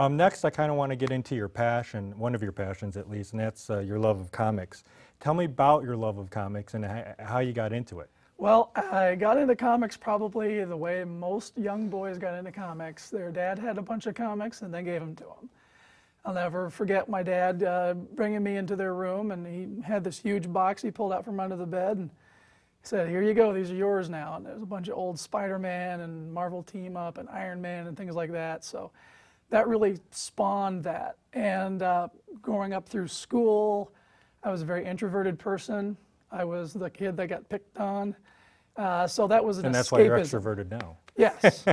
Next, I kind of want to get into your passion, one of your passions at least, and that's your love of comics. Tell me about your love of comics and how you got into it. Well, I got into comics probably the way most young boys got into comics. Their dad had a bunch of comics and they gave them to them. I'll never forget my dad bringing me into their room, and he had this huge box he pulled out from under the bed and said, "Here you go, these are yours now." And there's a bunch of old Spider-Man and Marvel Team Up and Iron Man and things like that. So that really spawned that. And growing up through school, I was a very introverted person. I was the kid that got picked on. So that was an escapism. And that's why you're extroverted now. Yes.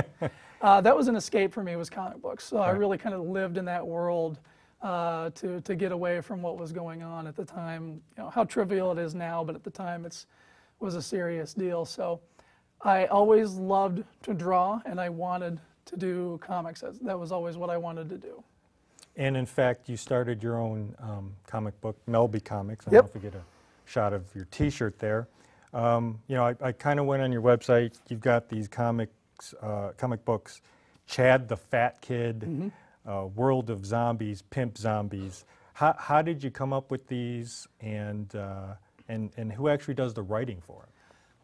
That was an escape for me, was comic books. So I really kind of lived in that world to get away from what was going on at the time. You know, how trivial it is now, but at the time it was a serious deal. So I always loved to draw, and I wanted to do comics. That was always what I wanted to do. And in fact, you started your own comic book, Melby Comics. I Yep. don't know if we get a shot of your T-shirt there. You know, I kind of went on your website. You've got these comic books, Chad the Fat Kid, World of Zombies, Pimp Zombies. How did you come up with these, and who actually does the writing for them?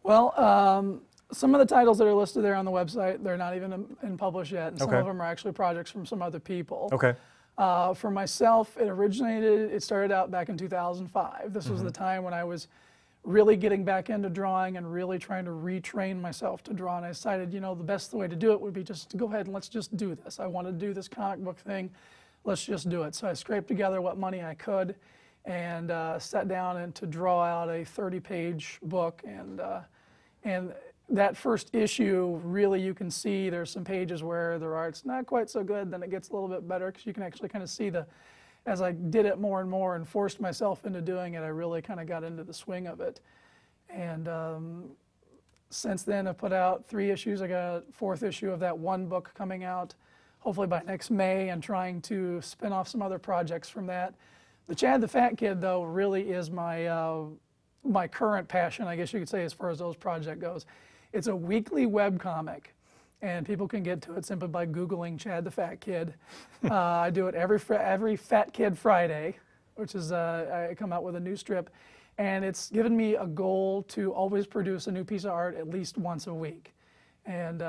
Well, some of the titles that are listed there on the website, they're not even in published yet, and some of them are actually projects from some other people. Okay. For myself, it started out back in 2005. This was the time when I was really getting back into drawing and really trying to retrain myself to draw. And I decided, you know, the best way to do it would be just to go ahead and let's just do this. I want to do this comic book thing. Let's just do it. So I scraped together what money I could and sat down and to draw out a 30-page book. And that first issue, really, you can see there's some pages where the art's not quite so good. Then it gets a little bit better because you can actually kind of see as I did it more and more and forced myself into doing it, I really kind of got into the swing of it. And since then, I've put out 3 issues. I got a 4th issue of that one book coming out, hopefully by next May, and trying to spin off some other projects from that. The Chad the Fat Kid, though, really is my current passion, I guess you could say, as far as those project goes. It's a weekly web comic, and people can get to it simply by Googling Chad the Fat Kid. I do it every Fat Kid Friday, which is I come out with a new strip, and it's given me a goal to always produce a new piece of art at least once a week. And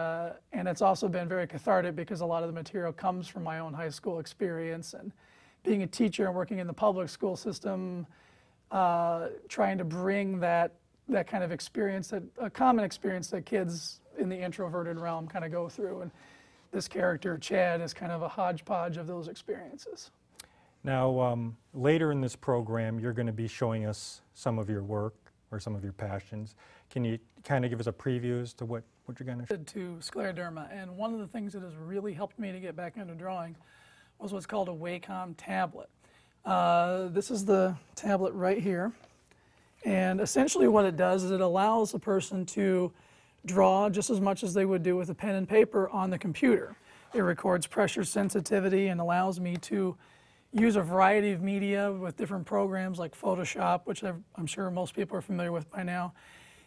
it's also been very cathartic because a lot of the material comes from my own high school experience, and being a teacher and working in the public school system, trying to bring that kind of experience, a common experience that kids in the introverted realm kind of go through. And this character, Chad, is kind of a hodgepodge of those experiences. Now, Later in this program, you're going to be showing us some of your work or some of your passions. Can you kind of give us a preview as to what you're going to show? To Scleroderma, and one of the things that has really helped me to get back into drawing was what's called a Wacom tablet. This is the tablet right here, and essentially what it does is it allows a person to draw just as much as they would do with a pen and paper on the computer. It records pressure sensitivity and allows me to use a variety of media with different programs like Photoshop, which I'm sure most people are familiar with by now,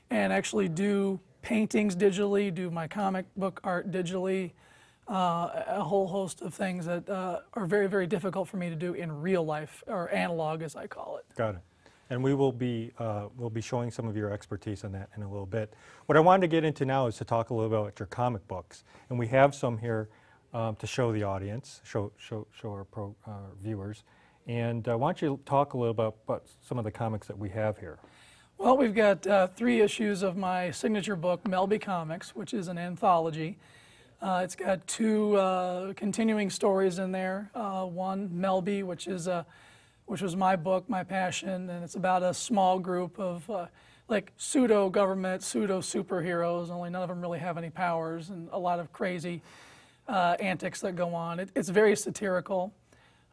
and actually do paintings digitally, do my comic book art digitally, a whole host of things that are very, very difficult for me to do in real life, or analog as I call it. Got it. And we'll be showing some of your expertise on that in a little bit. What I wanted to get into now is to talk a little bit about your comic books, and we have some here to show the audience, show our viewers. And why don't you talk a little about some of the comics that we have here? Well, we've got 3 issues of my signature book, Melby Comics, which is an anthology. It's got 2 continuing stories in there. One, Melby, which was my book, my passion, and it's about a small group of like pseudo-government, pseudo-superheroes, only none of them really have any powers, and a lot of crazy antics that go on. It's very satirical.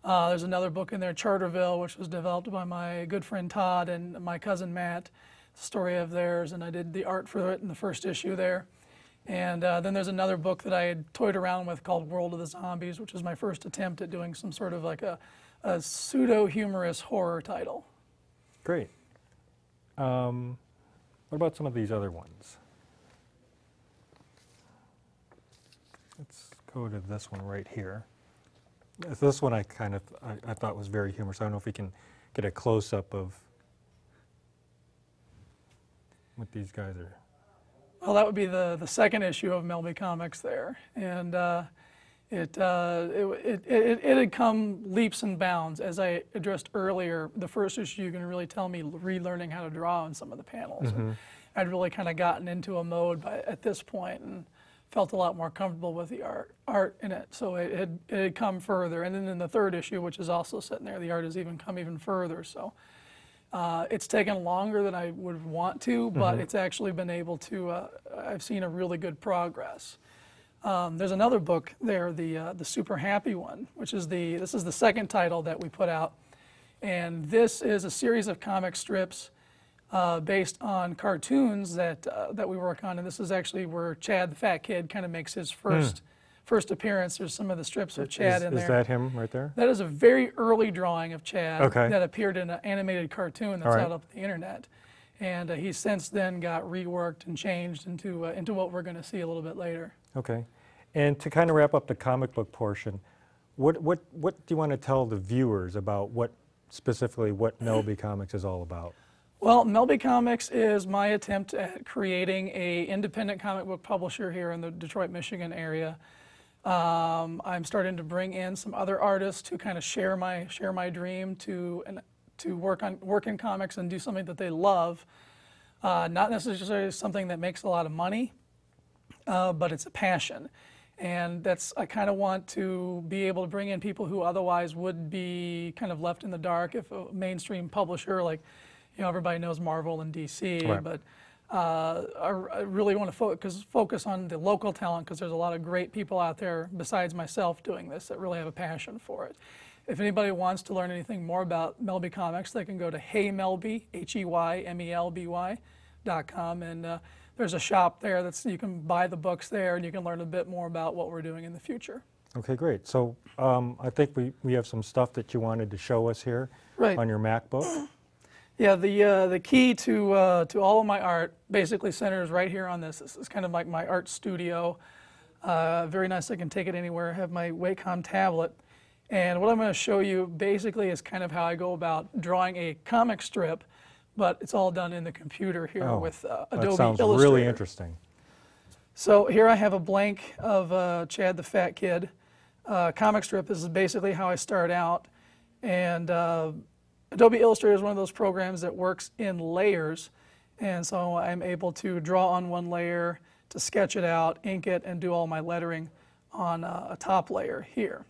There's another book in there, Charterville, which was developed by my good friend Todd and my cousin Matt, story of theirs, and I did the art for it in the first issue there. And then there's another book that I had toyed around with called World of the Zombies, which was my first attempt at doing some sort of like a pseudo-humorous horror title. Great. What about some of these other ones? Let's go to this one right here. This one I thought was very humorous. I don't know if we can get a close-up of what these guys are. Well, that would be the second issue of Melby Comics there, and it had come leaps and bounds. As I addressed earlier, the first issue you can really tell me relearning how to draw on some of the panels. Mm-hmm. I'd really kind of gotten into a mode at this point and felt a lot more comfortable with the art in it. So it had come further, and then in the third issue, which is also sitting there, the art has come even further. So. It's taken longer than I would want to, but mm-hmm. it's actually been able to, I've seen a really good progress. There's another book there, the Super Happy one, which is this is the second title that we put out. And this is a series of comic strips based on cartoons that we work on. And this is actually where Chad the Fat Kid kind of makes his first appearance. There's some of the strips of Chad in there. Is that him right there? That is a very early drawing of Chad okay. that appeared in an animated cartoon that's right. out on the internet. And he's since then got reworked and changed into what we're going to see a little bit later. Okay. And to kind of wrap up the comic book portion, what do you want to tell the viewers about specifically what Melby Comics is all about? Well, Melby Comics is my attempt at creating an independent comic book publisher here in the Detroit, Michigan area. I'm starting to bring in some other artists to kind of share my dream to work in comics and do something that they love. Not necessarily something that makes a lot of money, but it's a passion. And I kind of want to be able to bring in people who otherwise would be kind of left in the dark if a mainstream publisher, like, everybody knows Marvel and DC, right. but I really want to focus on the local talent, because there's a lot of great people out there besides myself doing this that really have a passion for it. If anybody wants to learn anything more about Melby Comics, they can go to HeyMelby, HeyMelby.com, and there's a shop there you can buy the books there, and you can learn a bit more about what we're doing in the future. Okay, great. So I think we have some stuff that you wanted to show us here right. on your MacBook. Yeah, the key to all of my art basically centers right here on this. This is kind of like my art studio. Very nice. I can take it anywhere. I have my Wacom tablet. And what I'm going to show you basically is kind of how I go about drawing a comic strip, but it's all done in the computer here with Adobe that sounds Illustrator. Really interesting. So here I have a blank of Chad the Fat Kid. Comic strip. This is basically how I start out. And Adobe Illustrator is one of those programs that works in layers, and so I'm able to draw on one layer, to sketch it out, ink it, and do all my lettering on a top layer here.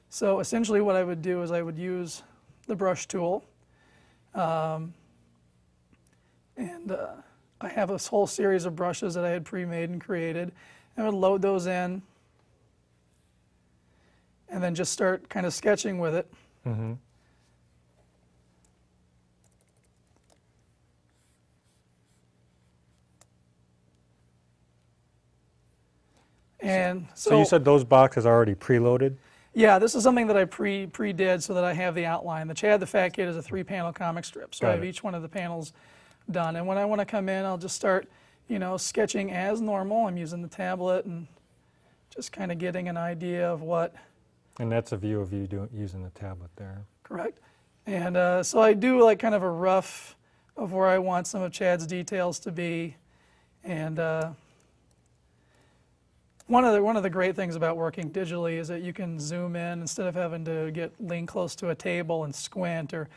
So essentially what I would do is I would use the brush tool, and I have this whole series of brushes that I had pre-made and created. I would load those in, and then just start kind of sketching with it. Mm-hmm. And so you said those boxes are already preloaded? Yeah, this is something that I pre-did so that I have the outline. The Chad the Fat Kid is a 3-panel comic strip, so I have each one of the panels done. And when I want to come in, I'll just start, sketching as normal. I'm using the tablet and just kind of getting an idea of what. And that's a view of you using the tablet there. Correct. And so I do like kind of a rough of where I want some of Chad's details to be. And one of the great things about working digitally is that you can zoom in instead of having to lean close to a table and squint, or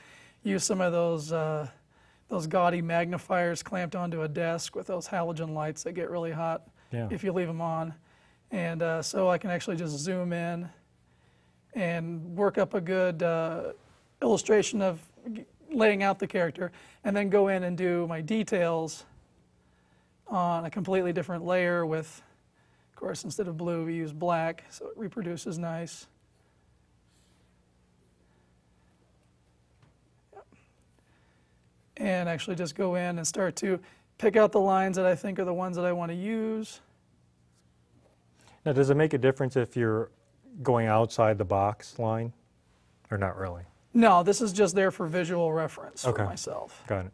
use some of those gaudy magnifiers clamped onto a desk with those halogen lights that get really hot if you leave them on. And so I can actually just zoom in and work up a good illustration of laying out the character, and then go in and do my details on a completely different layer with, of course, instead of blue, we use black, so it reproduces nice. Yep. And actually just go in and start to pick out the lines that I think are the ones that I want to use. Now, does it make a difference if you're going outside the box line, or not really? No, this is just there for visual reference for myself. Got it.